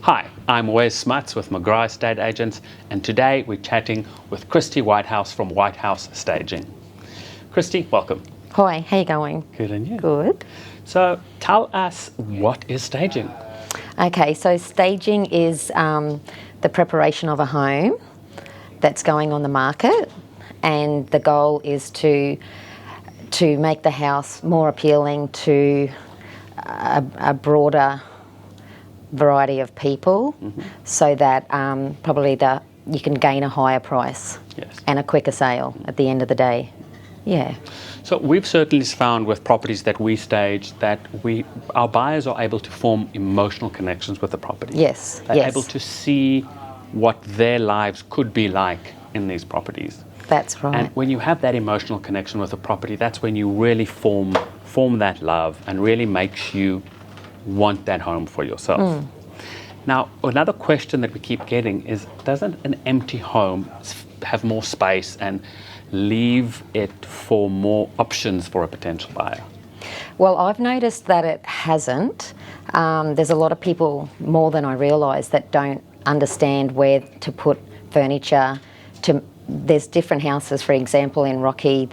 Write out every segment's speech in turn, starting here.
Hi, I'm Wes Smuts with McGrath Estate Agents, and today we're chatting with Christy Whitehouse from Whitehouse Staging. Christy, welcome. Hi, how you going? Good, and you? Good. So tell us, what is staging? Okay, so staging is the preparation of a home that's going on the market, and the goal is to make the house more appealing to a broader variety of people, so that probably you can gain a higher price and a quicker sale at the end of the day. Yeah. So we've certainly found with properties that we stage that our buyers are able to form emotional connections with the property. Yes. They're able to see what their lives could be like in these properties. That's right. And when you have that emotional connection with a property, that's when you really form that love and really makes you want that home for yourself. Now, another question that we keep getting is, doesn't an empty home have more space and leave it for more options for a potential buyer? Well, I've noticed that it hasn't. There's a lot of people, more than I realise, that don't understand where to put furniture. There's different houses, for example, in Rocky,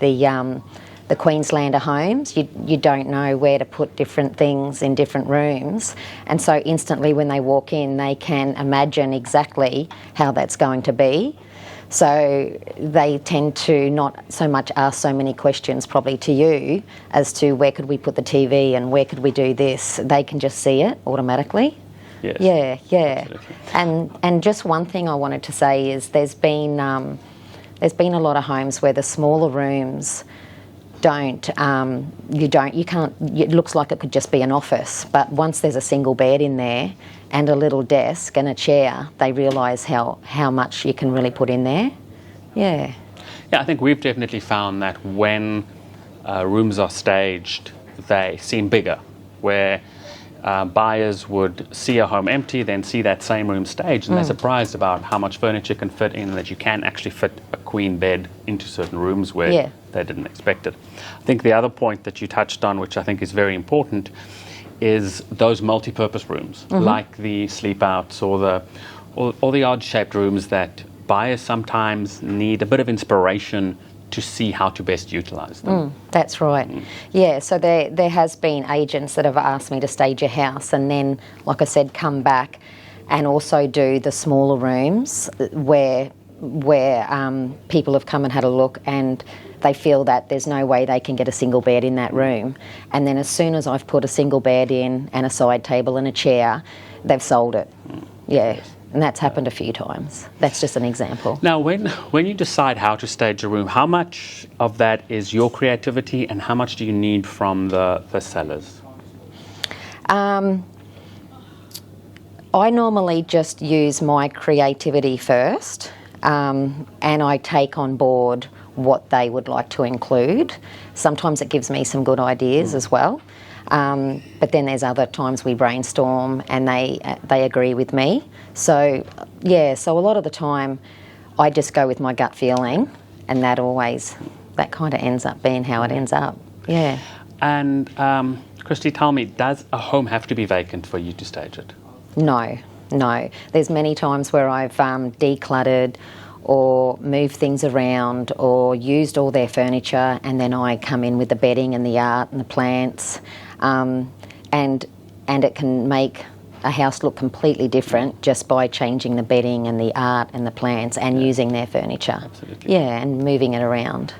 the Queenslander homes, you don't know where to put different things in different rooms, and so instantly when they walk in they can imagine exactly how that's going to be. So they tend to not so much ask so many questions probably to you as to where could we put the TV and where could we do this. They can just see it automatically. Yes. Yeah. And just one thing I wanted to say is there's been a lot of homes where the smaller rooms it looks like it could just be an office, but once there's a single bed in there and a little desk and a chair, they realise how much you can really put in there. Yeah, I think we've definitely found that when rooms are staged, they seem bigger, where buyers would see a home empty, then see that same room staged, and they're surprised about how much furniture can fit in, and that you can actually fit a queen bed into certain rooms where they didn't expect it. I think the other point that you touched on, which I think is very important, is those multi-purpose rooms, like the sleep outs or the odd-shaped rooms that buyers sometimes need a bit of inspiration to see how to best utilise them. That's right. Yeah, so there has been agents that have asked me to stage a house and then, like I said, come back and also do the smaller rooms where people have come and had a look and they feel that there's no way they can get a single bed in that room. And then as soon as I've put a single bed in and a side table and a chair, they've sold it. Yeah. And that's happened a few times. That's just an example. Now, when you decide how to stage a room, how much of that is your creativity and how much do you need from the sellers? I normally just use my creativity first, and I take on board what they would like to include. Sometimes it gives me some good ideas as well. But then there's other times we brainstorm and they agree with me. So a lot of the time I just go with my gut feeling, and that kind of ends up being how it ends up. Yeah. And Christy, tell me, does a home have to be vacant for you to stage it? No. There's many times where I've decluttered or moved things around or used all their furniture, and then I come in with the bedding and the art and the plants, and it can make a house look completely different just by changing the bedding and the art and the plants and using their furniture. Absolutely. Yeah, and moving it around.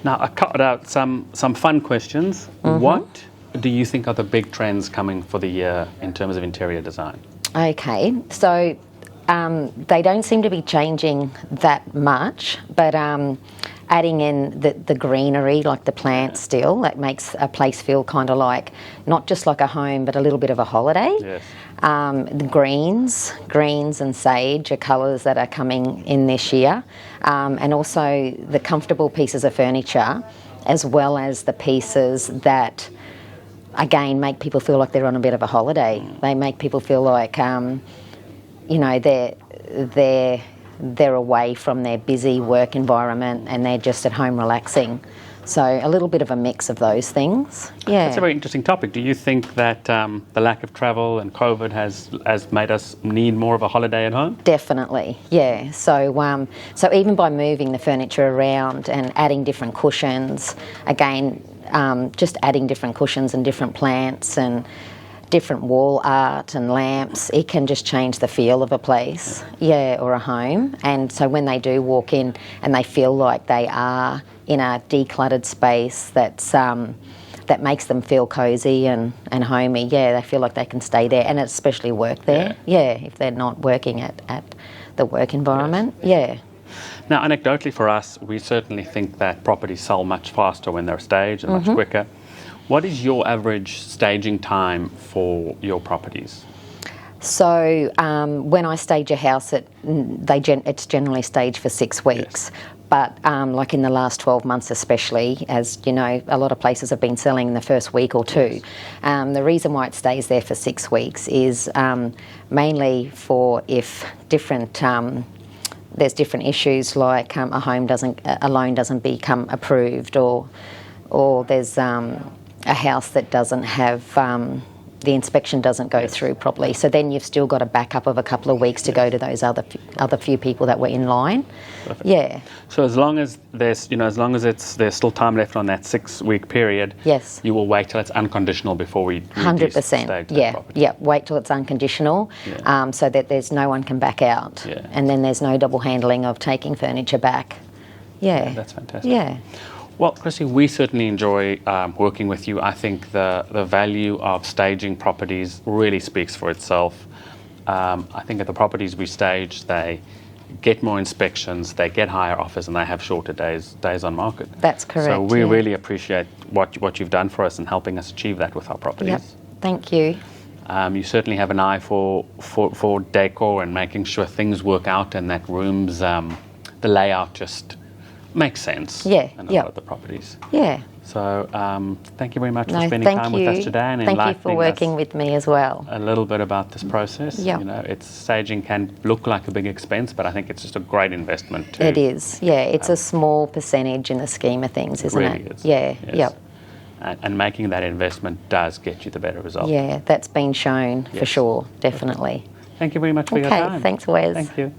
Now, I cut out some fun questions. What do you think are the big trends coming for the year in terms of interior design? Okay, so they don't seem to be changing that much, but adding in the greenery, like the plants still, that makes a place feel kind of like, not just like a home, but a little bit of a holiday. Yes. The greens and sage are colours that are coming in this year, and also the comfortable pieces of furniture, as well as the pieces that, again, make people feel like they're on a bit of a holiday. They make people feel like, they're away from their busy work environment and they're just at home relaxing. So a little bit of a mix of those things. Yeah. That's a very interesting topic. Do you think that the lack of travel and COVID has made us need more of a holiday at home? Definitely, yeah. So even by moving the furniture around and adding different cushions, again, just adding different cushions and different plants and different wall art and lamps, it can just change the feel of a place, or a home. And so when they do walk in and they feel like they are in a decluttered space that makes them feel cosy and homey, they feel like they can stay there and especially work there, if they're not working at the work environment, Now, anecdotally for us, we certainly think that properties sell much faster when they're staged and much quicker. What is your average staging time for your properties? So when I stage a house, it's generally staged for 6 weeks. Yes. But like in the last 12 months especially, as you know, a lot of places have been selling in the first week or two. The reason why it stays there for 6 weeks is mainly for if there's different issues like a loan doesn't become approved, or there's a house that doesn't have the inspection doesn't go through properly. So then you've still got a backup of a couple of weeks to go to those other few people that were in line. Perfect. Yeah. So as long as there's still time left on that 6 week period, Yes. you will wait till it's unconditional before we 100%. stage that Yeah. property. Yeah. Wait till it's unconditional, so that there's no one can back out, and then there's no double handling of taking furniture back. Yeah. That's fantastic. Yeah. Well, Chrissy, we certainly enjoy working with you. I think the value of staging properties really speaks for itself. I think at the properties we stage, they get more inspections, they get higher offers, and they have shorter days on market. That's correct. So we really appreciate what you've done for us and helping us achieve that with our properties. Yep. Thank you. You certainly have an eye for decor and making sure things work out and that rooms, the layout just makes sense. Yeah, in a lot of the properties. Yeah. So thank you very much for No, spending thank time you. with us today and Thank you enlightening for working us with me as well. a little bit about this process. Yep. You know, staging can look like a big expense, but I think it's just a great investment too. It is. Yeah. It's a small percentage in the scheme of things, isn't really it? is. Yeah. Yes. Yep. And making that investment does get you the better result. Yeah. That's been shown for Yes. sure. Definitely. Thank you very much for your time. Okay. Thanks, Wes. Thank you.